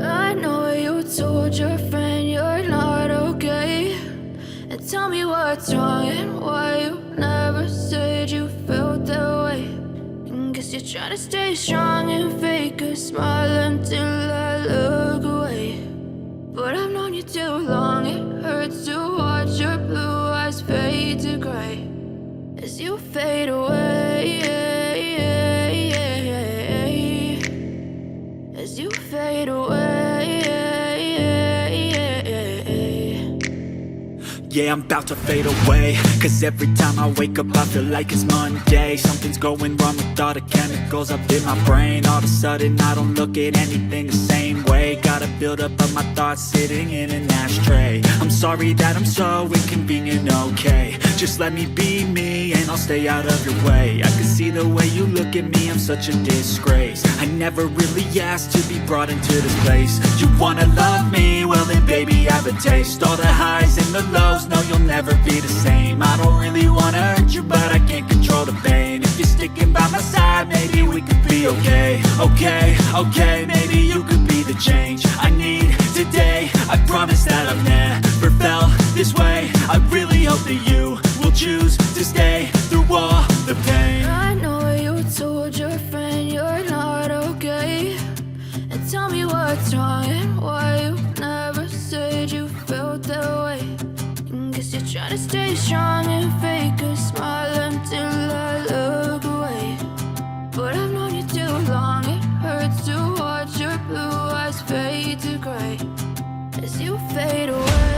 I know you told your friend you're not okay. And tell me what's wrong and why you never said you felt that way. And guess you're trying to stay strong and fake a smile until I look away. But I've known you too long, it hurts to watch your blue eyes fade to gray as you fade away, as you fade away. Yeah, I'm about to fade away, cause every time I wake up I feel like it's Monday. Something's going wrong with all the chemicals up in my brain. All of a sudden I don't look at anything the same way. Got a buildup of my thoughts sitting in an ashtray. I'm sorry that I'm so inconvenient, okay. Just let me be me and I'll stay out of your way. I can see the way you look at me, I'm such a disgrace. I never really asked to be brought into this place. You wanna love me? Well then baby I have a taste. All the highs and the lows, no you'll never be the same. I don't really wanna hurt you but I can't control the pain. If you're sticking by my side maybe we could be okay. Okay, maybe you could be the change I need today. I promise that I've never felt this way. I really hope that you will choose to stay through all the pain. I know you told your friend you're not okay. And tell me what's wrong and why you never said you felt that way. And guess you're trying to stay strong and fake a smile until I look away. But I've known you too long, it hurts to watch your blue eyes fade to gray as you fade away.